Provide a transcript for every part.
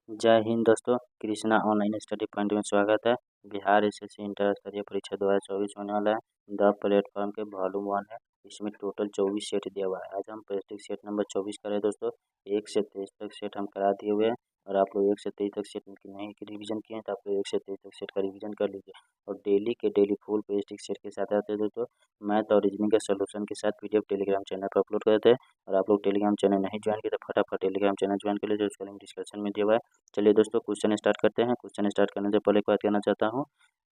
जय हिंद दोस्तों, Krishna online study point में स्वागत है। बिहार एसएससी इंटर स्तरीय परीक्षा 2024 होने वाला है। द प्लेटफॉर्म के वॉल्यूम 1 है। इसमें टोटल 24 सेट दिया हुआ है। आज हम प्रैक्टिस सेट नंबर 24 करें दोस्तों। 1 से 23 तक सेट हम करा दिए हुए हैं और आप लोग 1 से 23 तक सेट नहीं रिवीजन किए हैं तो आप लोग 1 से 23 तक सेट का रिवीजन कर लीजिए। और डेली के डेली फुल प्रैक्टिस सेट के साथ आते हैं दोस्तों। मैथ और रीजनिंग के सोल्यूशन के साथ पीडीएफ टेलीग्राम चैनल पर अपलोड करते हैं। और आप लोग टेलीग्राम चैनल नहीं ज्वाइन किए तो फटाफट टेलीग्राम चैनल ज्वाइन कर लीजिए, उसका लिंक डिस्क्रिप्शन में दिया हुआ है। चलिए दोस्तों, क्वेश्चन स्टार्ट करते हैं। क्वेश्चन स्टार्ट करने से पहले एक बात कहना चाहता हूँ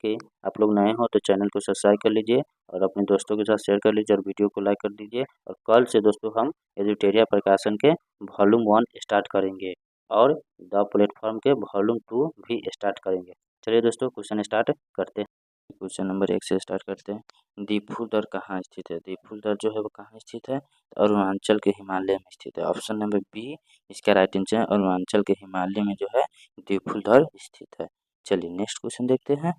कि आप लोग नए हो तो चैनल को सब्सक्राइब कर लीजिए और अपने दोस्तों के साथ शेयर कर लीजिए और वीडियो को लाइक कर दीजिए। और कल से दोस्तों हम एडिटोरियल प्रकाशन के वॉल्यूम 1 स्टार्ट करेंगे और द प्लेटफॉर्म के वॉल्यूम 2 भी स्टार्ट करेंगे। चलिए दोस्तों, क्वेश्चन स्टार्ट करते हैं। क्वेश्चन नंबर 1 से स्टार्ट करते हैं। दीफूदर कहाँ स्थित है? दीफूदर जो है वो कहाँ स्थित है? अरुणाचल के हिमालय में स्थित है। ऑप्शन नंबर बी इसका राइट आंसर है। अरुणाचल के हिमालय में जो है दीफूदर स्थित है। चलिए नेक्स्ट क्वेश्चन देखते हैं।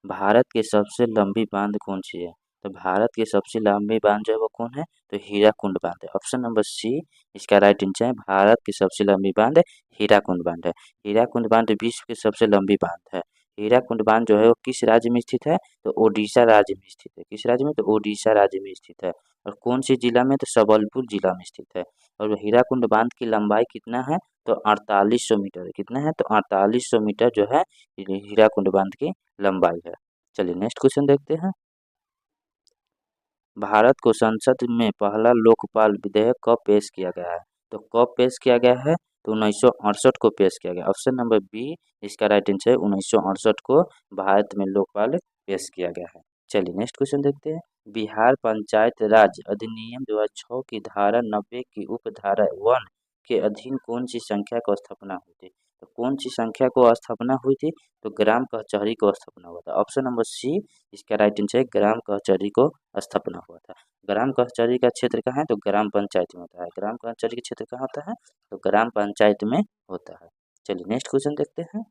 भारत की सबसे लंबी बांध कौन सी है? तो भारत की सबसे लंबी बांध जो है वो कौन है? तो हीराकुंड बांध है। ऑप्शन नंबर सी इसका राइट आंसर है। भारत की सबसे लंबी बांध हीराकुंड बांध है। हीराकुंड बांध विश्व की सबसे लंबी बांध है। हीराकुंड बांध जो है वो किस राज्य में स्थित है? तो ओडिशा राज्य में स्थित है। किस राज्य में? तो ओडिशा राज्य में स्थित है। और कौन सी जिला में? तो सबलपुर जिला में स्थित है। और हीराकुंड बांध की लंबाई कितना है? तो 4800 मीटर है। कितना है? तो 4800 मीटर जो है हीराकुंड बांध की लंबाई है। चलिए नेक्स्ट क्वेश्चन देखते हैं। भारत को संसद में पहला लोकपाल विधेयक कब पेश किया गया है? तो कब पेश किया गया है? तो 1968 को पेश किया गया। ऑप्शन नंबर बी इसका राइट आंसर है। 1968 को भारत में लोकपाल पेश किया गया है। चलिए नेक्स्ट क्वेश्चन देखते हैं। बिहार पंचायत राज अधिनियम 2006 की धारा 90 की उपधारा 1 के अधीन कौन सी संख्या को स्थापना हुई थी? तो कौन सी संख्या को स्थापना हुई थी? तो ग्राम कचहरी को स्थापना हुआ था। ऑप्शन नंबर सी इसका राइट आंसर है। ग्राम कचहरी को स्थापना हुआ था। ग्राम कचहरी का क्षेत्र कहाँ है? तो ग्राम पंचायत में होता है। ग्राम कचहरी का क्षेत्र कहाँ होता है? तो ग्राम पंचायत में होता है। चलिए नेक्स्ट क्वेश्चन देखते हैं।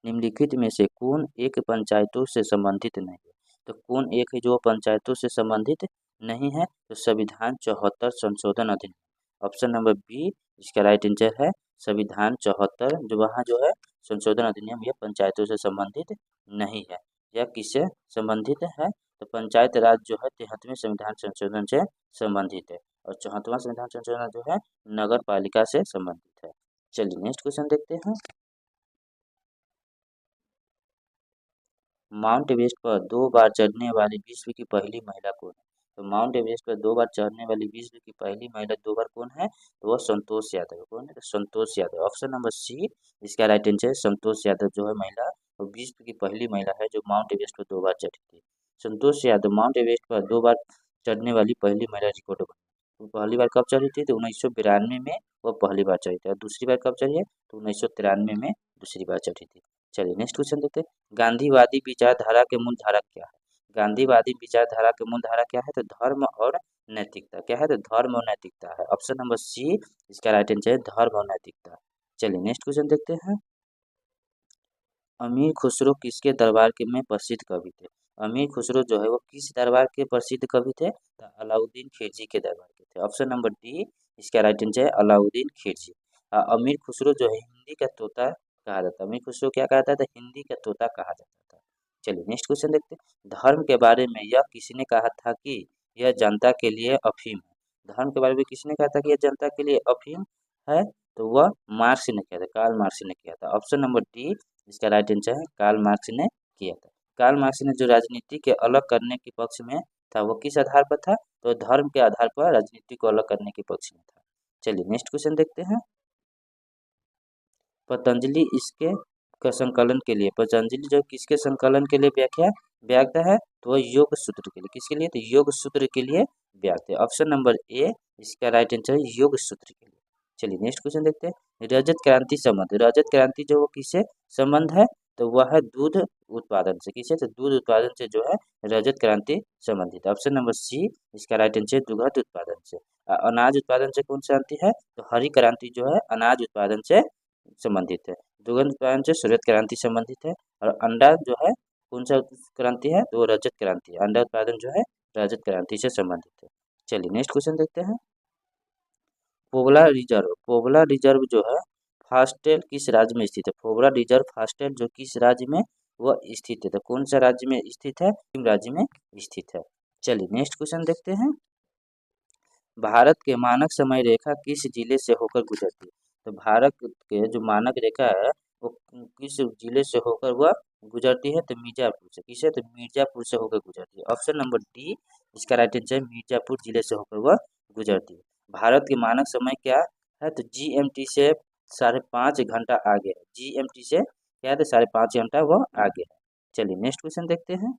निम्नलिखित में से कौन एक पंचायतों से संबंधित नहीं है? तो कौन एक है जो पंचायतों से संबंधित नहीं है? तो संविधान 74 संशोधन अधिनियम। ऑप्शन नंबर बी इसका राइट आंसर है। संविधान 74 जो वहाँ जो है संशोधन अधिनियम यह पंचायतों से संबंधित नहीं है। यह किससे संबंधित है? तो पंचायत राज जो है 73वें संविधान संशोधन से संबंधित है। और 74वां संविधान संशोधन जो है नगर पालिका से संबंधित है। चलिए नेक्स्ट क्वेश्चन देखते हैं। माउंट एवरेस्ट पर 2 बार चढ़ने वाली विश्व की पहली महिला कौन है? तो माउंट एवरेस्ट पर 2 बार चढ़ने वाली विश्व की पहली महिला 2 बार कौन है? तो वह संतोष यादव। कौन है? तो Santosh Yadav. Option number C इसका राइट आंसर है। संतोष यादव जो है महिला वो विश्व की पहली महिला है जो माउंट एवरेस्ट पर 2 बार चढ़ी थी। संतोष यादव माउंट एवरेस्ट पर 2 बार चढ़ने वाली पहली महिला रिकॉर्ड बनी। वो पहली बार कब चढ़ी थी? तो 1992 में वो पहली बार चढ़ी थी। और दूसरी बार कब चढ़ी है? तो 1993 में दूसरी बार चढ़ी थी। चलिए नेक्स्ट क्वेश्चन देखते हैं। गांधीवादी विचारधारा के मूल धारा क्या है? गांधीवादी विचारधारा के मूल धारा क्या है? तो धर्म और नैतिकता। क्या है? तो धर्म और नैतिकता है। ऑप्शन नंबर सी इसका राइट आंसर है। धर्म और नैतिकता। चलिए नेक्स्ट क्वेश्चन देखते हैं। अमीर खुसरो किसके दरबार के में प्रसिद्ध कवि थे? अमीर खुसरो जो है वो किस दरबार के प्रसिद्ध कवि थे? तो अलाउद्दीन खिलजी के दरबार के थे। ऑप्शन नंबर डी इसका राइट आंसर है। अलाउद्दीन खिलजी। अमीर खुसरो जो है हिंदी का तोता कहा जाता है। अमीर खुसरो क्या कहा जाता है? हिंदी का तोता कहा जाता था। चलिए नेक्स्ट क्वेश्चन देखते हैं। धर्म के बारे में यह किसने कहा था कि यह जनता के लिए अफीम है? धर्म के बारे में किसने कहा था कि यह जनता के लिए अफीम है? तो वह मार्क्स ने किया था। कार्ल मार्क्स ने किया था। ऑप्शन नंबर डी इसका राइट आंसर है। कार्ल मार्क्स ने किया था। कार्ल मार्क्स ने जो राजनीति के अलग करने के पक्ष में था वो किस आधार पर था? तो धर्म के आधार पर राजनीति को अलग करने के पक्ष में था। चलिए नेक्स्ट क्वेश्चन देखते हैं। पतंजलि इसके का संकलन के लिए पतंजलि जो किसके संकलन के लिए व्याख्या व्याख्या है? तो वह योग सूत्र के लिए। किसके लिए? तो योग सूत्र के लिए व्याख्या। ऑप्शन नंबर ए इसका राइट आंसर है। योग सूत्र के लिए। चलिए नेक्स्ट क्वेश्चन देखते हैं। रजत क्रांति संबंध। रजत क्रांति जो वो किससे संबंध है? तो वह है दूध उत्पादन से। किससे? तो दूध उत्पादन से जो है रजत क्रांति संबंधित। ऑप्शन नंबर सी इसका राइट आंसर है। दुग्ध उत्पादन से। अनाज उत्पादन से कौन सी क्रांति है? तो हरी क्रांति जो है अनाज उत्पादन से संबंधित है। दुग्ध उत्पादन से श्वेत क्रांति संबंधित है। और अंडा जो है कौन सा क्रांति है? तो वो रजत क्रांति है। अंडा उत्पादन जो है रजत क्रांति से संबंधित है। चलिए नेक्स्ट क्वेश्चन देखते हैं। पोगला रिजर्व जो है फास्टेल किस राज्य में स्थित है? फोगरा रिजर्व फास्टेल जो किस राज्य में वह स्थित है? तो कौन सा राज्य में स्थित है? सिक्किम राज्य में स्थित है। चलिए नेक्स्ट क्वेश्चन देखते हैं। भारत के मानक समय रेखा किस जिले से होकर गुजरती है? तो भारत के जो मानक रेखा है वो किस जिले से होकर वह गुजरती है? तो मिर्जापुर से। किसे? तो मिर्जापुर से होकर गुजरती है। ऑप्शन नंबर डी इसका राइट आंसर है, मिर्जापुर जिले से होकर वह गुजरती है। भारत के मानक समय क्या है? तो GMT से 5.5 घंटा आगे है। GMT से क्या है? तो 5.5 घंटा वह आगे है। चलिए नेक्स्ट क्वेश्चन देखते हैं।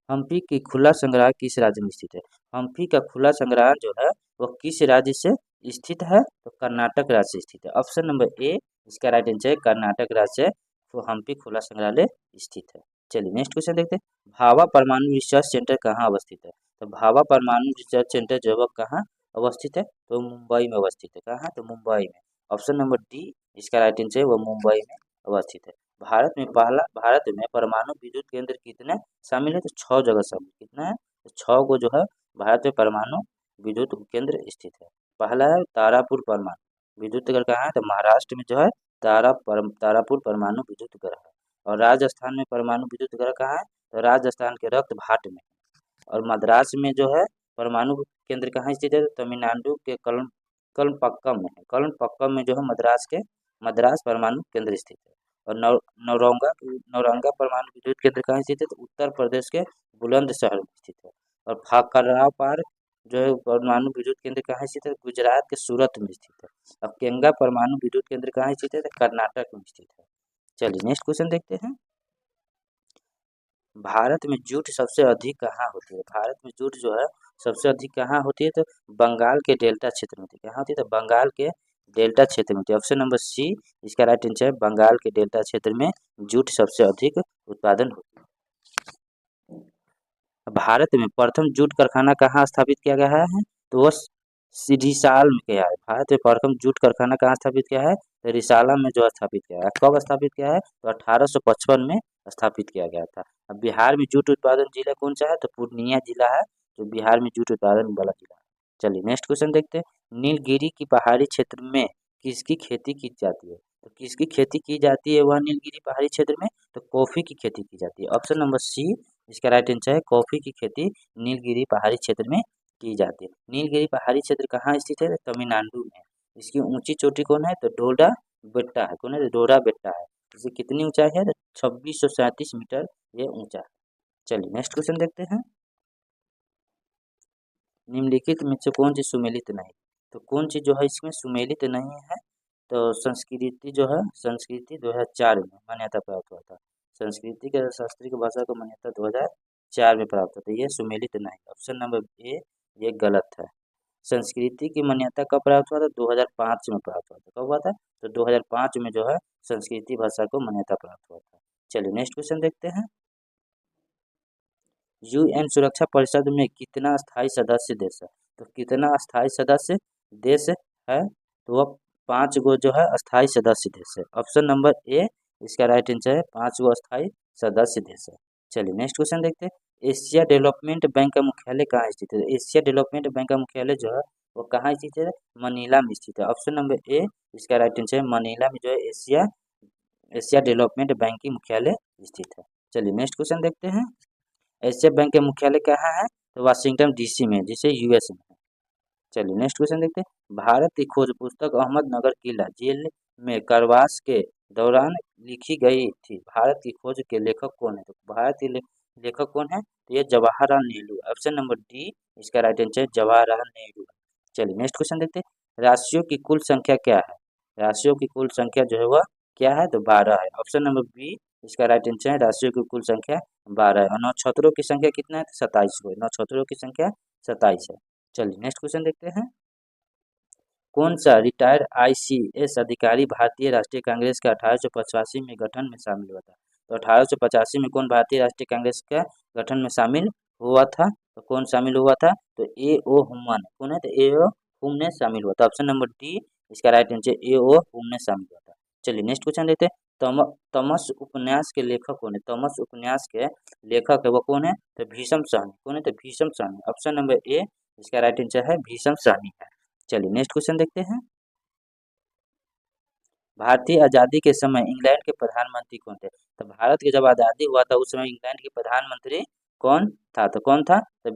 हम्पी की खुला संग्रह किस राज्य में स्थित है? हम्पी का खुला संग्रह जो है वह किस राज्य से स्थित है? तो कर्नाटक राज्य से स्थित है। ऑप्शन नंबर ए इसका राइट आंसर है, कर्नाटक राज्य से तो हम्पी खुला संग्रहालय स्थित है। चलिए नेक्स्ट क्वेश्चन देखते हैं। भाभा परमाणु रिसर्च सेंटर कहाँ अवस्थित है? तो भाभा परमाणु रिसर्च सेंटर जो है कहाँ अवस्थित है? तो मुंबई में अवस्थित है। कहाँ? तो मुंबई में। ऑप्शन नंबर डी इसका राइट आंसर है, वह मुंबई में अवस्थित है। भारत में परमाणु विद्युत केंद्र कितने शामिल है? तो 6 जगह शामिल। कितना है? तो 6 को जो है भारत में परमाणु विद्युत केंद्र स्थित है। पहला है तारापुर परमाणु विद्युत केंद्र। कहाँ है? तो महाराष्ट्र में जो है तारापुर परमाणु विद्युत ग्रह है। और राजस्थान में परमाणु विद्युत ग्रह कहाँ है? तो राजस्थान के रक्त भाट में। और मद्रास में जो है परमाणु केंद्र कहाँ स्थित है? तो तमिलनाडु के कलमपक्कम में है। कलमपक्कम में जो है मद्रास परमाणु केंद्र स्थित है। और नौरंगा परमाणु विद्युत केंद्र कहाँ स्थित है? तो उत्तर प्रदेश के बुलंदशहर में स्थित है। और खाकरापार जो है परमाणु विद्युत केंद्र कहाँ स्थित है? गुजरात के सूरत में स्थित है। अब केंगा परमाणु विद्युत केंद्र कहाँ स्थित है? तो कर्नाटक में स्थित है। चलिए नेक्स्ट क्वेश्चन देखते हैं। भारत में जूट सबसे अधिक कहाँ होती है? भारत में जूट जो है सबसे अधिक कहाँ होती है? तो बंगाल के डेल्टा क्षेत्र में होती है। कहाँ होती है? तो बंगाल के डेल्टा क्षेत्र में होती है। ऑप्शन नंबर सी इसका राइट आंसर है, बंगाल के डेल्टा क्षेत्र में जूट सबसे अधिक उत्पादन होती है। भारत में प्रथम जूट कारखाना कहाँ स्थापित किया गया है? तो वह रिसाल में किया है। भारत में प्रथम जूट कारखाना कहाँ स्थापित किया है? तो रिसाला में जो स्थापित किया है। कब स्थापित किया है? तो 1855 में स्थापित किया गया था। अब बिहार में जूट उत्पादन जिला कौन सा है? तो पूर्णिया जिला है जो बिहार में जूट उत्पादन वाला जिला है। चलिए नेक्स्ट क्वेश्चन देखते हैं। नीलगिरी की पहाड़ी क्षेत्र में किसकी खेती की जाती है? तो किसकी खेती की जाती है वह नीलगिरी पहाड़ी क्षेत्र में? तो कॉफी की खेती की जाती है। ऑप्शन नंबर सी इसका राइट आंसर है, कॉफी की खेती नीलगिरी पहाड़ी क्षेत्र में की जाती है। नीलगिरी पहाड़ी क्षेत्र कहाँ स्थित है? तमिलनाडु में। इसकी ऊंची चोटी कौन है? तो डोडा बेट्टा है। कौन है? तो डोडा बेट्टा है। इसकी कितनी ऊंचाई है? तो 2637 मीटर ये ऊंचा है। चलिए नेक्स्ट क्वेश्चन देखते हैं। निम्नलिखित में से कौन चीज सुमेलित नहीं? तो कौन चीज जो है इसमें सुमेलित नहीं है? तो संस्कृति जो है, संस्कृति 2004 में मान्यता प्राप्त हुआ था। संस्कृति के शास्त्री की भाषा को मान्यता 2004 में प्राप्त होता है। ये सुमेलित नहीं। ऑप्शन नंबर ए ये गलत है। संस्कृति की मान्यता कब प्राप्त हुआ था? 2005 में प्राप्त हुआ था। कब हुआ था? तो 2005 में जो है संस्कृति भाषा को मान्यता प्राप्त हुआ था। चलिए नेक्स्ट क्वेश्चन देखते हैं। UN सुरक्षा परिषद में कितना स्थायी सदस्य देश है? तो कितना स्थायी सदस्य देश है? तो वह 5 गो जो है स्थायी सदस्य देश है। ऑप्शन नंबर ए इसका राइट आंसर है, 5 गो स्थायी सदस्य देश है। चलिए नेक्स्ट क्वेश्चन देखते हैं। एशिया डेवलपमेंट बैंक का मुख्यालय कहाँ स्थित है? एशिया डेवलपमेंट बैंक का मुख्यालय जो है वो कहाँ स्थित है? मनीला में स्थित है। ऑप्शन नंबर ए इसका राइट आंसर है, मनीला में जो है एशिया डेवलपमेंट बैंक की मुख्यालय स्थित है। चलिए नेक्स्ट क्वेश्चन देखते हैं। एशिया बैंक के मुख्यालय कहाँ है? तो वाशिंगटन DC में, जिसे US में है। चलिए नेक्स्ट क्वेश्चन देखते हैं। भारत की खोज पुस्तक अहमदनगर किला जेल में कारावास के दौरान लिखी गई थी। भारत की खोज के लेखक कौन है? तो भारत के लेखक कौन है? तो ये Jawaharlal Nehru. Option number D इसका राइट आंसर है, जवाहरलाल नेहरू। चलिए नेक्स्ट क्वेश्चन देखते हैं। राशियों की कुल संख्या क्या है? राशियों की कुल संख्या जो है वह क्या है? तो 12 है। ऑप्शन नंबर बी इसका राइट आंसर है, राशियों की कुल संख्या 12 है। और नक्षत्रों की संख्या कितना है? तो 27 है। नक्षत्रों की संख्या 27 है। चलिए नेक्स्ट क्वेश्चन देखते हैं। कौन सा रिटायर्ड ICS अधिकारी भारतीय राष्ट्रीय कांग्रेस का 1885 में गठन में शामिल हुआ था? तो 1885 में कौन भारतीय राष्ट्रीय कांग्रेस का गठन में शामिल हुआ था? तो कौन शामिल हुआ था? तो A.O. हुमन। कौन है? तो A.O. हुम ने शामिल हुआ था। ऑप्शन नंबर डी इसका राइट आंसर A.O. हुम ने शामिल हुआ था। चलिए नेक्स्ट क्वेश्चन देते हैं। तमस उपन्यास के लेखक कौन है? तमस उपन्यास के लेखक है वो कौन है? तो भीष्म सहनी। कौन है? तो Bhishma Sahni. Option number A इसका राइट आंसर है, भीष्म सहनी है। चलिए नेक्स्ट क्वेश्चन देखते हैं। भारतीय आज़ादी के समय इंग्लैंड के प्रधानमंत्री कौन थे? तो भारत की जब आज़ादी हुआ था उस समय इंग्लैंड के प्रधानमंत्री कौन था? तो कौन था? तो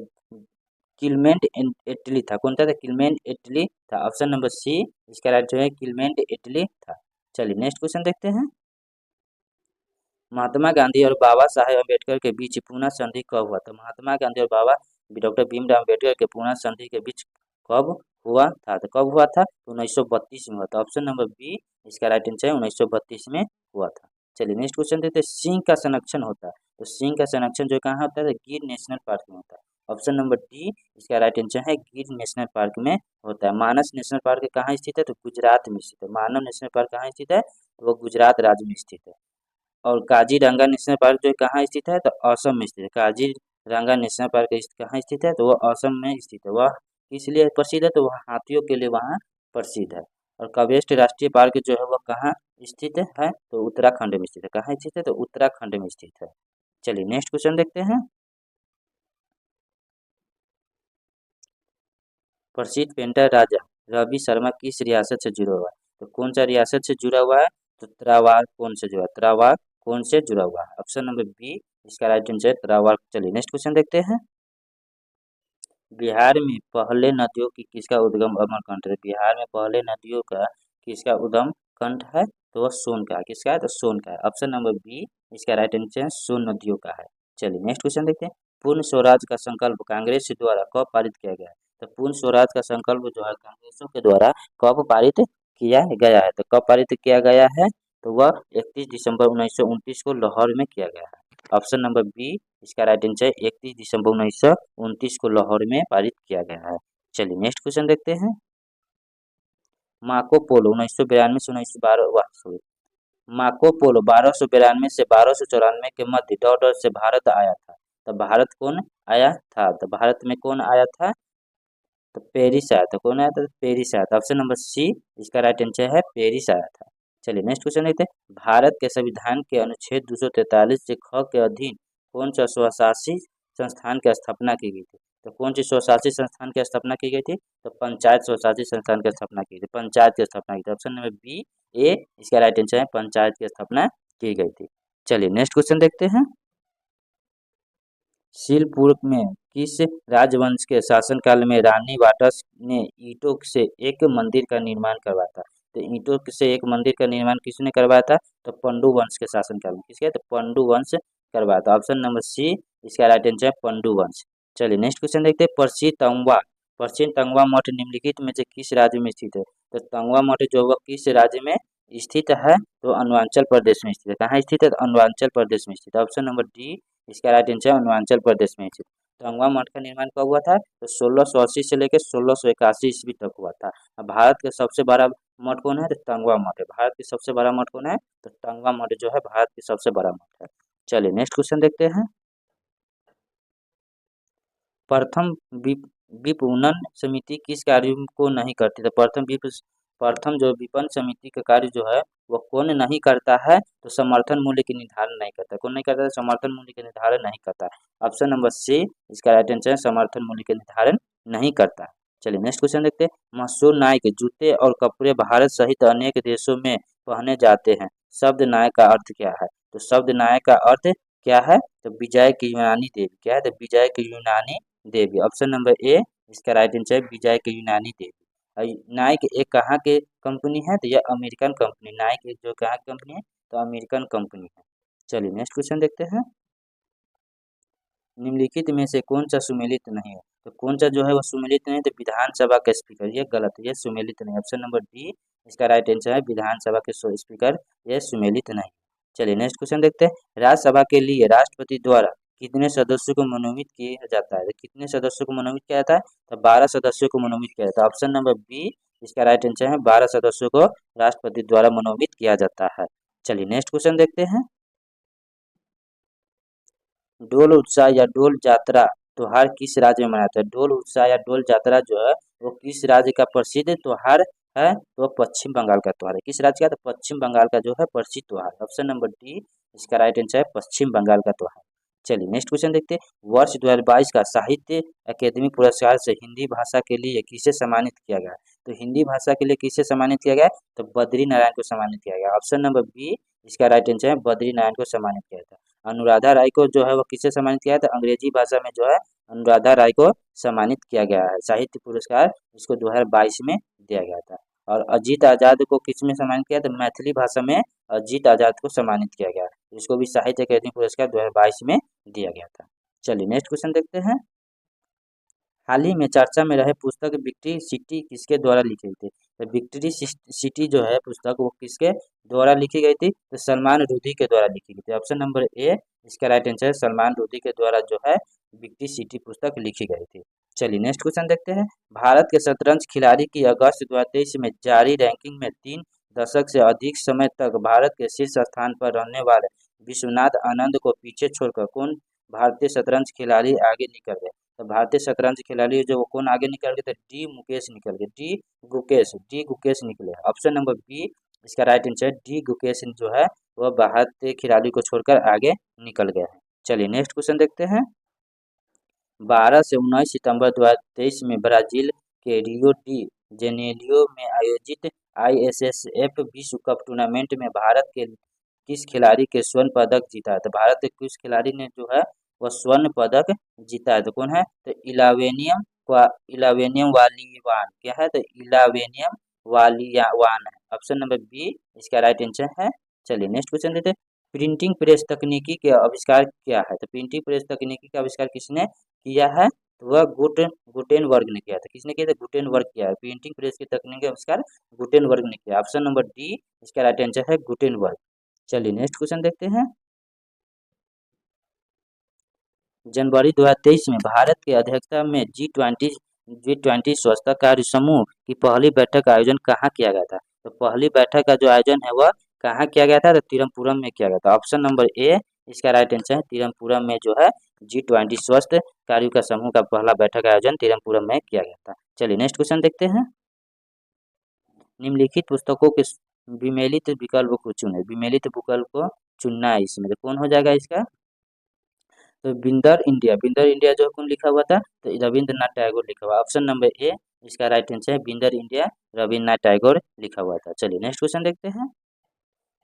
क्लेमेंट एटली था। कौन था? तो क्लेमेंट एटली था। ऑप्शन नंबर सी इसका राइट जो है क्लेमेंट एटली था। चलिए नेक्स्ट क्वेश्चन देखते हैं। महात्मा गांधी और बाबा साहेब अम्बेडकर के बीच पूना संधि कब हुआ था? महात्मा गांधी और बाबा डॉक्टर भीमराव अम्बेडकर के पूना संधि के बीच कब हुआ था? तो कब हुआ था? 1932 में हुआ था। ऑप्शन नंबर बी इसका राइट आंसर है 1932 में हुआ था। चलिए नेक्स्ट क्वेश्चन देते हैं। सिंह का संरक्षण होता है तो सिंह का संरक्षण जो कहाँ होता है? गिर नेशनल पार्क में होता है। ऑप्शन नंबर डी इसका राइट आंसर है गिर नेशनल पार्क में होता है। मानस नेशनल पार्क कहाँ स्थित है? तो गुजरात में स्थित है। मानव नेशनल पार्क कहाँ स्थित है? तो वो गुजरात राज्य में स्थित है। और काजीरंगा नेशनल पार्क जो कहाँ स्थित है? तो असम में स्थित है। काजीरंगा नेशनल पार्क कहाँ स्थित है? तो वह असम में स्थित है। वह किस लिए प्रसिद्ध है? तो वह हाथियों के लिए वहाँ प्रसिद्ध है। और कावेस्ट राष्ट्रीय पार्क जो है वह कहाँ स्थित है? तो उत्तराखंड में स्थित है। कहाँ स्थित है? तो उत्तराखंड में स्थित है। चलिए नेक्स्ट क्वेश्चन देखते हैं। प्रसिद्ध पेंटर राजा रवि शर्मा किस रियासत से जुड़ा हुआ है? तो कौन सा रियासत से जुड़ा हुआ है? तो त्रावणकोर से जुड़ा, त्रावणकोर से जुड़ा हुआ है। ऑप्शन नंबर बी इसका राइट आंसर है त्रावणकोर। चलिए नेक्स्ट क्वेश्चन देखते हैं। बिहार में पहले नदियों की किसका उद्गम अमरकंटक है? बिहार में पहले नदियों का किसका उद्गम कंठ है? तो वह सोन का है। किसका है? तो सोन का है। ऑप्शन नंबर बी इसका राइट आंसर है सोन नदियों का है। चलिए नेक्स्ट क्वेश्चन देखते हैं। पूर्ण स्वराज का संकल्प कांग्रेस द्वारा कब पारित किया गया है? तो पूर्ण स्वराज का संकल्प जो है कांग्रेसों के द्वारा कब पारित किया गया है? तो कब पारित किया गया है? तो वह 31 दिसंबर 1929 को लाहौर में किया गया है। ऑप्शन नंबर बी इसका राइट आंसर 31 दिसंबर 1929 को लाहौर में पारित किया गया है। चलिए नेक्स्ट क्वेश्चन देखते हैं। मार्को पोलो 1992 से 1912 मार्को पोलो 1292 से 1294 के मध्य डॉट से भारत आया था। तो भारत कौन आया था? तो भारत में कौन आया था? तो पेरिस आया था। कौन आया था? तो पेरिस आया था। ऑप्शन नंबर सी इसका राइट आंसर है पेरिस आया था। चलिए नेक्स्ट क्वेश्चन देखते हैं। भारत के संविधान के अनुच्छेद 243 से ख के अधीन कौन सा स्वशासी संस्थान की स्थापना की गई थी? तो कौन सी स्वशासी संस्थान की स्थापना की गई थी? तो पंचायत स्वशासी संस्थान की स्थापना की गई थी। पंचायत की स्थापना की थी। ऑप्शन नंबर बी ए इसका राइट आंसर है पंचायत की स्थापना की गई थी। चलिए नेक्स्ट क्वेश्चन देखते हैं। शिलपुर में किस राजवंश के शासनकाल में रानी वाटस ने ईंटों से एक मंदिर का निर्माण करवाया था? तो ईंटों से एक मंदिर का निर्माण किसने करवाया था? तो पंडु वंश के शासनकाल में। किसके? तो पंडु वंश करवाया था। ऑप्शन नंबर सी इसका राइट आंसर है पंडु वंश। चलिए नेक्स्ट क्वेश्चन देखते हैं। प्रसिद्ध तंगवा मठ निम्नलिखित में से किस राज्य में स्थित है? तो तंगवा मठ जो वह किस राज्य में स्थित है? तो अरुणाचल प्रदेश में स्थित है। कहाँ स्थित है? तो अरुणाचल प्रदेश में स्थित है। ऑप्शन नंबर डी इसका राइट आंसर अरुणाचल प्रदेश में स्थित। तंगवा मठ का निर्माण कब हुआ था? तो 1680 से लेकर 1681 ईस्वी तक हुआ था। अब भारत का सबसे बड़ा मठ कौन है? तो तंगवा मठ है। भारत की सबसे बड़ा मठ कौन है? तो तंगवा मठ जो है भारत की सबसे बड़ा मठ है। चलिए नेक्स्ट क्वेश्चन देखते हैं। प्रथम विपणन समिति किस कार्य को नहीं करती? तो प्रथम जो विपणन समिति का कार्य जो है वो कौन नहीं करता है? तो समर्थन मूल्य के निर्धारण नहीं करता। कौन नहीं करता है? समर्थन मूल्य के निर्धारण नहीं करता है। ऑप्शन नंबर सी इसका राइट आंसर है समर्थन मूल्य के निर्धारण नहीं करता है। चलिए नेक्स्ट क्वेश्चन देखते हैं। मशहूर नायक जूते और कपड़े भारत सहित अनेक देशों में पहने जाते हैं। शब्द नायक का अर्थ क्या है? तो शब्द नायक का अर्थ क्या है? तो विजय की यूनानी देवी। क्या है? तो विजय की यूनानी देवी। ऑप्शन नंबर ए इसका राइट आंसर है विजय की यूनानी देवी। नाइक एक कहाँ के कंपनी है? तो यह अमेरिकन कंपनी। नाइक एक जो कहाँ की कंपनी है? तो अमेरिकन कंपनी है। चलिए नेक्स्ट क्वेश्चन देखते हैं। निम्नलिखित में से कौन सा सुमेलित नहीं है? तो कौन सा जो है वो सुमेलित नहीं? तो विधानसभा का स्पीकर। ये गलत है, ये सुमेलित नहीं। ऑप्शन नंबर डी इसका राइट आंसर है विधानसभा के स्पीकर, ये सुमेलित नहीं। चलिए नेक्स्ट क्वेश्चन देखते हैं। राज्यसभा के लिए राष्ट्रपति द्वारा कितने सदस्यों को मनोनीत किया जाता है? तो कितने सदस्यों को मनोनीत किया जाता है? तो 12 सदस्यों को मनोनीत किया जाता है। ऑप्शन नंबर बी इसका राइट आंसर है 12 सदस्यों को राष्ट्रपति द्वारा मनोनीत किया जाता है। चलिए नेक्स्ट क्वेश्चन देखते हैं। डोल उत्सव या डोल जात्रा त्योहार किस राज्य में मनाता है? डोल उत्सव या डोल जात्रा जो है वो किस राज्य का प्रसिद्ध त्योहार है? तो पश्चिम बंगाल का त्योहार है। किस राज्य का? तो पश्चिम बंगाल का जो है प्रसिद्ध त्योहार। ऑप्शन नंबर डी इसका राइट आंसर है पश्चिम बंगाल का त्योहार। चलिए नेक्स्ट क्वेश्चन देखते हैं। वर्ष 2022 का साहित्य अकादमी पुरस्कार से हिंदी भाषा के लिए किसे सम्मानित किया गया? तो हिंदी भाषा के लिए किसे सम्मानित किया गया? तो बद्री नारायण को सम्मानित किया गया। ऑप्शन नंबर बी इसका राइट आंसर है, बद्री नारायण को सम्मानित किया था। अनुराधा राय को जो है वो किसे सम्मानित किया था? अंग्रेजी भाषा में जो है अनुराधा राय को सम्मानित किया गया है। साहित्य पुरस्कार इसको 2022 में दिया गया था। और अजीत आजाद को किस में सम्मानित किया? तो मैथिली भाषा में अजीत आजाद को सम्मानित किया गया। इसको भी साहित्य अकादमी पुरस्कार 2022 में दिया गया था। चलिए नेक्स्ट क्वेश्चन देखते हैं। हाल ही में चर्चा में रहे पुस्तक विक्ट्री सिटी किसके द्वारा लिखी गई थी? तो विक्ट्री सिटी जो है पुस्तक वो किसके द्वारा लिखी गई थी? तो सलमान रुदी के द्वारा लिखी गई थी। ऑप्शन नंबर ए इसका राइट आंसर है, सलमान रुदी के द्वारा जो है विक्ट्री सिटी पुस्तक लिखी गई थी। चलिए नेक्स्ट क्वेश्चन देखते हैं। भारत के शतरंज खिलाड़ी की अगस्त 2023 में जारी रैंकिंग में 3 दशक से अधिक समय तक भारत के शीर्ष स्थान पर रहने वाले विश्वनाथ आनंद को पीछे छोड़कर कौन भारतीय शतरंज खिलाड़ी आगे निकल गए? तो भारतीय शतरंज खिलाड़ी जो कौन आगे निकल गए? तो डी मुकेश निकल गए। डी गुकेश निकले। ऑप्शन नंबर बी इसका राइट आंसर, डी गुकेश जो है वह भारतीय खिलाड़ी को छोड़कर आगे निकल गए हैं। चलिए नेक्स्ट क्वेश्चन देखते हैं। 12 से 19 सितंबर 2023 में ब्राजील के रियो डी जेनेरियो में आयोजित ISSF विश्व कप टूर्नामेंट में भारत के किस खिलाड़ी के स्वर्ण पदक जीता है? तो भारत के किस खिलाड़ी ने जो है वह स्वर्ण पदक जीता है? तो कौन है? तो इलावेनियम वालियान। क्या है? तो इलावेनियम वालियान है। ऑप्शन नंबर बी इसका राइट आंसर है। चलिए नेक्स्ट क्वेश्चन देते हैं। प्रिंटिंग प्रेस तकनीकी के आविष्कार क्या है? तो प्रिंटिंग प्रेस तकनीकी का आविष्कार किसने किया है? तो वह गुटेनबर्ग ने किया था। किसने किया था? गुटेनबर्ग किया है। प्रिंटिंग प्रेस की तकनीक का आविष्कार गुटेनबर्ग ने किया। ऑप्शन नंबर डी इसका राइट आंसर है, गुटेनबर्ग। चलिए नेक्स्ट क्वेश्चन देखते हैं। जनवरी 2023 में भारत की अध्यक्षता में G20 स्वच्छता कार्य समूह की पहली बैठक का आयोजन कहाँ किया गया था? तो पहली बैठक का जो आयोजन है वह कहाँ किया गया था? तो तिरुवनंतपुरम में किया गया था। ऑप्शन नंबर ए इसका राइट आंसर है, तिरुवनंतपुरम में जो है G20 स्वास्थ्य कार्यों का समूह का पहला बैठक का आयोजन तिरुवनंतपुरम में किया गया था। चलिए नेक्स्ट क्वेश्चन देखते हैं। निम्नलिखित पुस्तकों के विमेलित विकल्प को चुने। विमेलित विकल्प को चुनना है इसमें। तो कौन हो जाएगा इसका? तो बिंदर इंडिया जो कौन लिखा हुआ था? तो रविंद्रनाथ टैगोर लिखा हुआ। ऑप्शन नंबर ए इसका राइट आंसर है, बिंदर इंडिया रविंद्रनाथ टैगोर लिखा हुआ था। चलिए नेक्स्ट क्वेश्चन देखते हैं।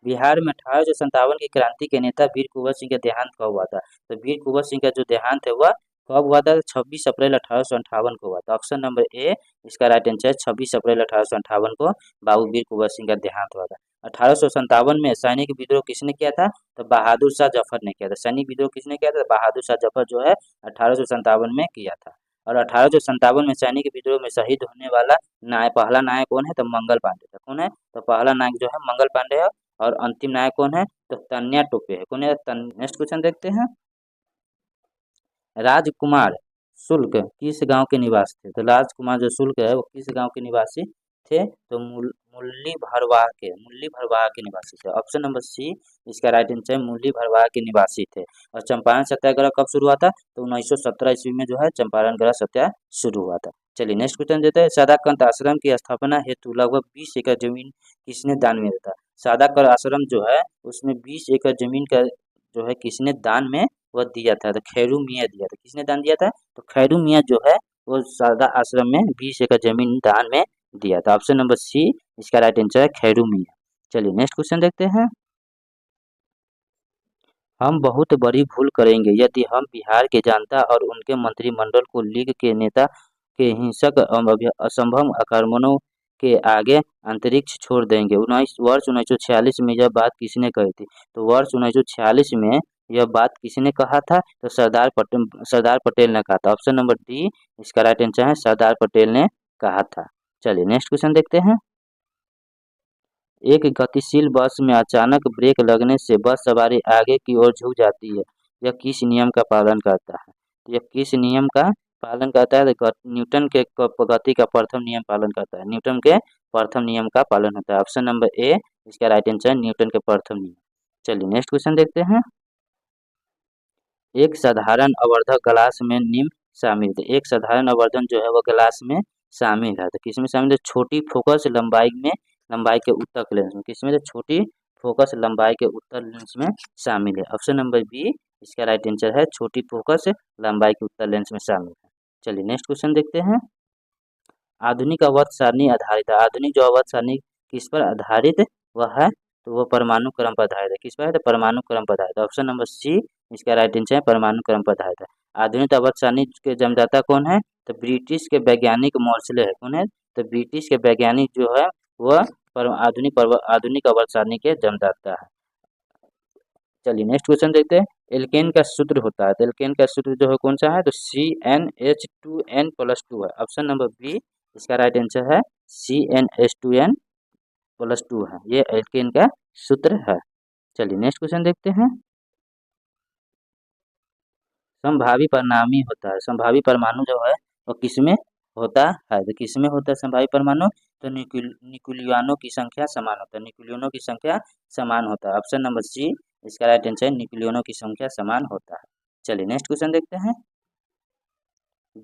बिहार में 1857 की क्रांति के नेता वीर कुंवर सिंह का देहांत कब हुआ था? तो वीर कुंवर सिंह का जो देहांत है वह कब हुआ था? 26 अप्रैल 1858 को हुआ था। ऑप्शन नंबर ए इसका राइट आंसर है, 26 अप्रैल 1858 को बाबू वीर कुंवर सिंह का देहांत हुआ था। 1857 में सैनिक विद्रोह किसने किया था? तो बहादुर शाह जफर ने किया था। सैनिक विद्रोह किसने किया था? बहादुर शाह जफर जो है 1857 में किया था। और 1857 में सैनिक विद्रोह में शहीद होने वाला पहला नायक कौन है? तो मंगल पांडे था। कौन है? तो पहला नायक जो है मंगल पांडे है। और अंतिम नायक कौन है? तो तन्या टोपे है। कौन है? नेक्स्ट क्वेश्चन देखते हैं। राजकुमार शुक्ल किस गांव के निवासी थे? तो राजकुमार जो शुक्ल है वो किस गांव के निवासी थे? तो मुरली भरवाहा के निवासी थे। ऑप्शन नंबर सी इसका राइट आंसर, मुरली भरवाहा के निवासी थे। और चंपारण सत्याग्रह कब शुरू हुआ था? तो 1917 ईस्वी में जो है चंपारण ग्रह सत्याग्रह शुरू हुआ था। चलिए नेक्स्ट क्वेश्चन देते हैं। सदाकंत आश्रम की स्थापना हेतु लगभग 20 एकड़ जमीन किसने दान में दिया था? सदाकंत आश्रम जो है उसमें 20 एकड़ जमीन का जो है किसने दान में वह दिया था? तो खैरू मियाँ दिया था। किसने दान दिया था? तो खैरू मियाँ जो है वो सादा आश्रम में 20 एकड़ जमीन दान में दिया था। ऑप्शन नंबर सी इसका राइट आंसर है, खैरू मियाँ। चलिए नेक्स्ट क्वेश्चन देखते हैं। हम बहुत बड़ी भूल करेंगे यदि हम बिहार के जनता और उनके मंत्रिमंडल को लीग के नेता के हिंसक असंभव आक्रमणों के आगे अंतरिक्ष छोड़ देंगे। वर्ष 1946 में यह बात किसने कही थी? तो वर्ष 1946 में यह बात किसने कहा था? तो सरदार पटेल ने कहा था। ऑप्शन नंबर डी इसका राइट आंसर है, सरदार पटेल ने कहा था। चलिए नेक्स्ट क्वेश्चन देखते हैं। एक गतिशील बस में अचानक ब्रेक लगने से बस सवारी आगे की ओर झुक जाती है। यह किस नियम का पालन करता है? यह किस नियम का पालन करता है? तो न्यूटन के गति का प्रथम नियम पालन करता है। न्यूटन के प्रथम नियम का पालन होता है। ऑप्शन नंबर ए इसका राइट आंसर है, न्यूटन के प्रथम नियम। चलिए नेक्स्ट क्वेश्चन देखते हैं। एक साधारण आवर्धक ग्लास में निम्न शामिल है। एक साधारण आवर्धन जो है वो ग्लास में शामिल है। तो किसमें शामिल है? छोटी फोकस लंबाई के उत्तक लेंस में। किसमें? तो छोटी फोकस लंबाई के उत्तक लेंस में शामिल है। ऑप्शन नंबर बी इसका राइट आंसर है, छोटी फोकस लंबाई के उत्तक लेंस में शामिल है। चलिए नेक्स्ट क्वेश्चन देखते हैं। आधुनिक आवर्त सारणी आधारित है। आधुनिक जो आवर्त सारणी किस पर आधारित वह है, तो वो परमाणु क्रम पर आधारित है। किस पर है, तो परमाणु क्रम पर आधारित है। ऑप्शन नंबर सी इसका राइट आंसर है, परमाणु क्रम पर आधारित है। आधुनिक आवर्त सारणी के जन्मदाता कौन है, तो ब्रिटिश के वैज्ञानिक मॉर्सले है। कौन है, तो ब्रिटिश के वैज्ञानिक जो है वह आधुनिक आवर्त सारणी के जन्मदाता है। चलिए नेक्स्ट क्वेश्चन देखते हैं। एल्केन का सूत्र होता है, तो एल्केन का सूत्र जो है कौन सा है, तो CnH2n+2 है। ऑप्शन नंबर बी इसका राइट आंसर है, CnH2n+2 है। ये एल्केन का सूत्र है। चलिए नेक्स्ट क्वेश्चन देखते हैं। संभावी परिणामी होता है। संभावी परमाणु जो है वो किसमें होता है, तो किसमें होता है संभावी परमाणु, तो न्यूक्लियनों की संख्या समान होता है। न्यूक्लियनों की संख्या समान होता है। ऑप्शन नंबर सी इसका राइट आंसर है, न्यूक्लियनों की संख्या समान होता है। चलिए नेक्स्ट क्वेश्चन देखते हैं।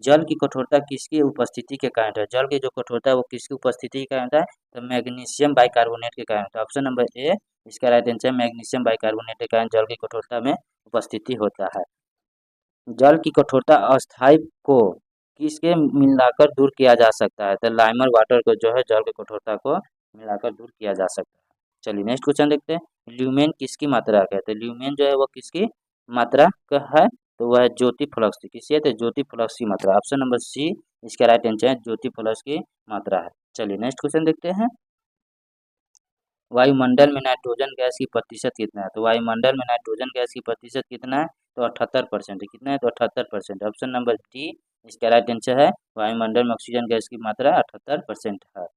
जल की कठोरता किसकी उपस्थिति के कारण है। जल की जो कठोरता है वो किसकी उपस्थिति के कारण है, तो मैग्नीशियम बाइकार्बोनेट के कारण है। ऑप्शन नंबर ए इसका राइट आंसर है, मैग्नीशियम बाइकार्बोनेट के कारण जल की कठोरता में उपस्थिति होता है। जल की कठोरता अस्थायी को किसके मिलाकर दूर किया जा सकता है, तो लाइमर वाटर को जो है जल की कठोरता को मिलाकर दूर किया जा सकता है। चलिए नेक्स्ट क्वेश्चन देखते हैं। ल्यूमेन किसकी मात्रा का है, तो ल्यूमेन जो है वो किसकी मात्रा का है, तो वह है ज्योति फ्लक्स की। किसी है, तो ज्योति फ्लक्स की मात्रा। ऑप्शन नंबर सी इसका राइट आंसर है, ज्योति फ्लक्स की मात्रा है। चलिए नेक्स्ट क्वेश्चन देखते हैं। वायुमंडल में नाइट्रोजन गैस की प्रतिशत कितना है, तो वायुमंडल में नाइट्रोजन गैस की प्रतिशत कितना है, तो 78% है। कितना है, तो 78%। ऑप्शन नंबर डी इसका राइट आंसर है, वायुमंडल में ऑक्सीजन गैस की मात्रा 78% है।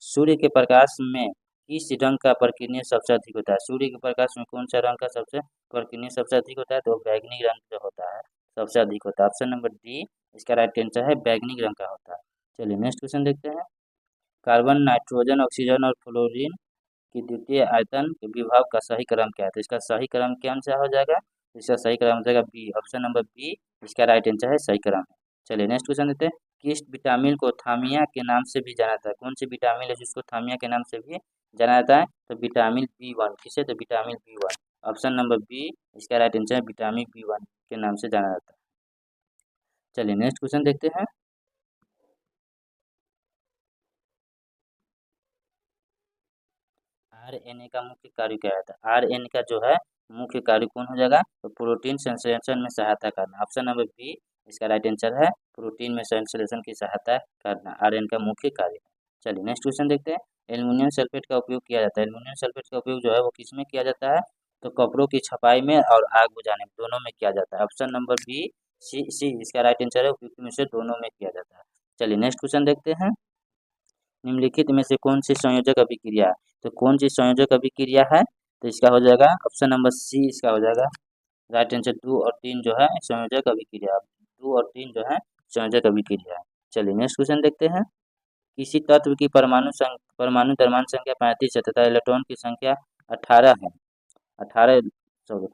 सूर्य के प्रकाश में किस रंग का प्रकीर्णन सबसे अधिक होता है। सूर्य के प्रकाश में कौन सा रंग का सबसे प्रकीर्णन सबसे अधिक होता है, तो बैगनी रंग जो होता है सबसे अधिक होता है। ऑप्शन नंबर डी इसका राइट आंसर है, बैगनी रंग का होता है। चलिए नेक्स्ट क्वेश्चन देखते हैं। कार्बन, नाइट्रोजन, ऑक्सीजन और फ्लोरीन कि द्वितीय आयतन के विभाव का सही क्रम क्या है, तो इसका सही क्रम कौन सा हो जाएगा, इसका सही क्रम हो जाएगा बी। ऑप्शन नंबर बी इसका राइट आंसर है, सही क्रम है। चलिए नेक्स्ट क्वेश्चन देते हैं। किस विटामिन को थामिया के नाम से भी जाना जाता है। कौन सी विटामिन है जिसको थामिया के नाम से भी जाना जाता है, तो विटामिन B1। किसे, तो vitamin B1। Option number B इसका राइट आंसर है, विटामिन B1 के नाम से जाना जाता है। चलिए नेक्स्ट क्वेश्चन देखते हैं। RNA का मुख्य कार्य क्या है, RNA का जो है मुख्य कार्य कौन हो जाएगा, तो प्रोटीन संश्लेषण में सहायता करना। ऑप्शन नंबर बी इसका राइट आंसर है, प्रोटीन में संश्लेषण की सहायता करना RNA का मुख्य कार्य है। चलिए नेक्स्ट क्वेश्चन देखते हैं। एल्युमिनियम सल्फेट का उपयोग किया जाता है। एल्युमिनियम सल्फेट का उपयोग जो है वो किस में किया जाता है, तो कपड़ों की छपाई में और आग बुझाने में, दोनों में किया जाता है। ऑप्शन नंबर बी सी इसका राइट आंसर है, उपयुक्त में से दोनों में किया जाता है। चलिए नेक्स्ट क्वेश्चन देखते हैं। निम्नलिखित में से कौन सी संयोजक अभिक्रिया है, तो कौन सी संयोजक अभिक्रिया है, तो इसका हो जाएगा ऑप्शन नंबर सी इसका हो जाएगा राइट आंसर। 2 और 3 जो है संयोजक अभिक्रिया, 2 और 3 जो है संयोजक अभिक्रिया है। चलिए नेक्स्ट क्वेश्चन देखते हैं। किसी तत्व की परमाणु द्रव्यमान संख्या 35 है तथा इलेक्ट्रॉन की संख्या 18 है। 18 सॉरी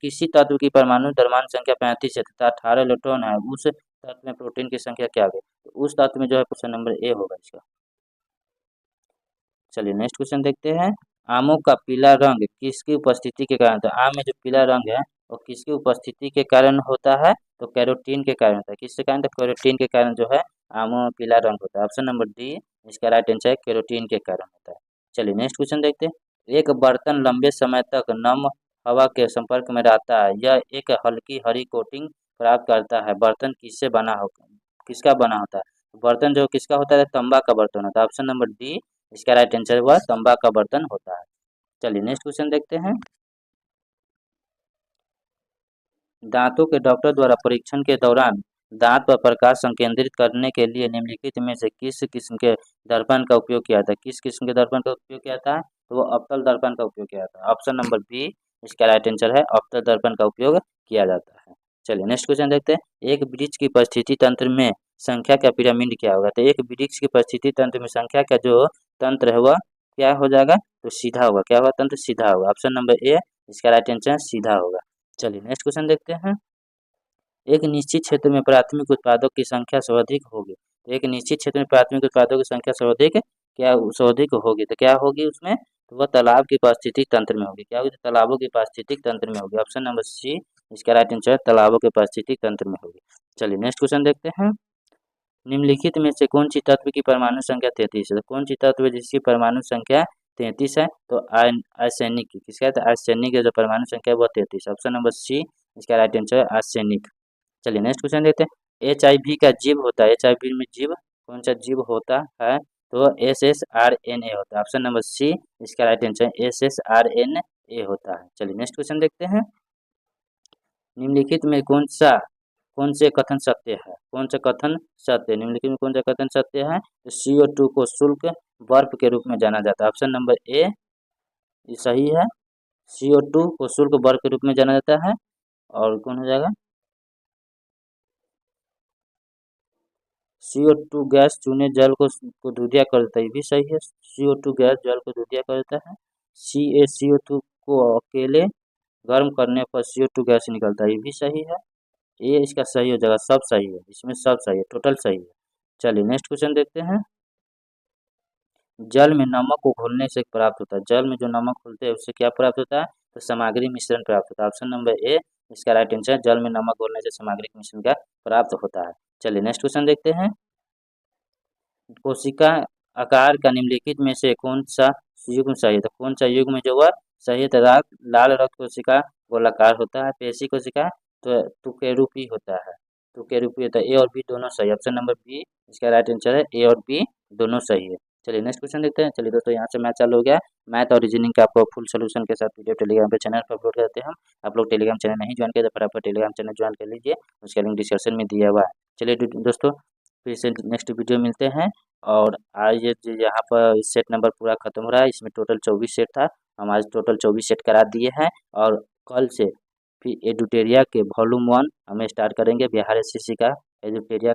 किसी तत्व की परमाणु द्रव्यमान संख्या 35 है तथा 18 इलेक्ट्रॉन है, उस तत्व में प्रोटीन की संख्या क्या है, तो उस तत्व में जो है क्वेश्चन नंबर ए होगा इसका। चलिए नेक्स्ट क्वेश्चन देखते हैं। आमों का पीला रंग किसकी उपस्थिति के कारण, तो आम में जो पीला रंग है वो किसकी उपस्थिति के कारण होता है, तो कैरोटीन के कारण होता है। किसके कारण, तो कैरोटीन के कारण जो है आमों में पीला रंग होता है। ऑप्शन नंबर डी इसका राइट आंसर है, कैरोटीन के कारण होता है। चलिए नेक्स्ट क्वेश्चन देखते हैं। एक बर्तन लंबे समय तक नम हवा के संपर्क में रहता है, यह एक हल्की हरी कोटिंग प्राप्त करता है। बर्तन किसका बना होता है, बर्तन जो किसका होता है, तांबा का बर्तन होता है। ऑप्शन नंबर डी इसका राइट आंसर हुआ तांबा का बर्तन होता है। चलिए नेक्स्ट क्वेश्चन देखते हैं। दांतों के डॉक्टर द्वारा परीक्षण के दौरान दांत पर प्रकाश संकेंद्रित करने के लिए निम्नलिखित में से किस किस्म के दर्पण का उपयोग किया जाता है। किस किस्म के दर्पण का उपयोग किया जाता है, तो वो अवतल दर्पण का उपयोग किया जाता है। ऑप्शन नंबर बी इसका राइट आंसर है, अवतल दर्पण का उपयोग किया जाता है। चलिए नेक्स्ट क्वेश्चन देखते हैं। एक वृक्ष की परिस्थिति तंत्र में संख्या का पिरामिड क्या होगा, तो एक वृक्ष की परिस्थिति तंत्र में संख्या का जो तंत्र है वह क्या हो जाएगा, तो सीधा होगा। क्या होगा, तंत्र सीधा होगा। ऑप्शन नंबर ए इसका राइट आंसर सीधा होगा। चलिए नेक्स्ट क्वेश्चन देखते हैं। एक निश्चित क्षेत्र में प्राथमिक उत्पादों की संख्या सर्वाधिक होगी, तो एक निश्चित क्षेत्र में प्राथमिक उत्पादों की संख्या सर्वाधिक होगी, तो क्या होगी उसमें, तो वह तालाब की पारिस्थितिक तंत्र में होगी। क्या होगी, तो तालाबों के पारिस्थितिक तंत्र में होगी। ऑप्शन नंबर सी इसका राइट आंसर तालाबों के पारिस्थितिक तंत्र में होगी। चलिए नेक्स्ट क्वेश्चन देखते हैं। निम्नलिखित में से कौन सी तत्व की परमाणु संख्या 33 है? तो कौन सी तत्व है जिसकी परमाणु संख्या 33 है? तो आर्सेनिक की। किसका है? तो आर्सेनिक की जो परमाणु संख्या है वो 33। ऑप्शन नंबर सी इसका राइट आंसर है आर्सेनिक। चलिए नेक्स्ट क्वेश्चन देखते हैं। HIV का जीव होता है, HIV में जीव कौन सा जीव होता है? तो SSRNA होता है। ऑप्शन नंबर सी इसका राइट आंसर है SSRNA होता है। चलिए नेक्स्ट क्वेश्चन देखते हैं। निम्नलिखित में कौन से कथन सत्य है? कौन सा कथन सत्य है? निम्नलिखित में कौन सा कथन सत्य है? तो CO2 को शुष्क बर्फ के रूप में जाना जाता है। ऑप्शन नंबर ए ये सही है। CO2 को शुष्क बर्फ के रूप में जाना जाता है। और कौन हो जाएगा? CO2 गैस चूने जल को दूधिया कर देता है, ये भी सही है। CO2 गैस जल को दूधिया कर देता है। CaCO2 को अकेले गर्म करने पर CO2 गैस निकलता है, ये भी सही है। ये इसका सही हो जाएगा, सब सही है, इसमें सब सही है, टोटल सही है। चलिए नेक्स्ट क्वेश्चन देखते हैं। जल में नमक को घोलने से प्राप्त होता है, जल में जो नमक घोलते हैं उससे क्या प्राप्त होता है? तो सामग्री मिश्रण प्राप्त होता है। ऑप्शन नंबर ए इसका राइट आंसर है, जल में नमक घोलने से सामग्री मिश्रण का प्राप्त होता है। चलिए नेक्स्ट क्वेश्चन देखते हैं। कोशिका आकार का निम्नलिखित में से कौन सा युग्म सही है? तो कौन सा युग्म जो वह सही है? तो लाल रक्त कोशिका गोलाकार होता है, पेशी कोशिका तो तुकेरूपी होता है, तुकेरूपी होता है। ए और बी दोनों सही है। ऑप्शन नंबर बी इसका राइट आंसर है, ए और बी दोनों सही है। चलिए नेक्स्ट क्वेश्चन देखते हैं। चलिए दोस्तों यहाँ से मैथ चालू हो गया। मैथ और रीजनिंग का आपको फुल सोल्यूशन के साथ वीडियो टेलीग्राम पे चैनल पर अपलोड करते हैं हम। आप लोग टेलीग्राम चैनल नहीं ज्वाइन किया तो फटाफट टेलीग्राम चैनल ज्वाइन कर लीजिए, उसका लिंक डिस्क्रिप्शन में दिया हुआ है। चलिए दोस्तों फिर से नेक्स्ट वीडियो मिलते हैं। और आज ये यहाँ पर सेट नंबर पूरा खत्म हो रहा है, इसमें टोटल 24 सेट था, हम आज टोटल 24 सेट करा दिए हैं। और कल से फिर एडुटेरिया के वॉल्यूम 1 हमें स्टार्ट करेंगे, बिहार SSC का एडुटेरिया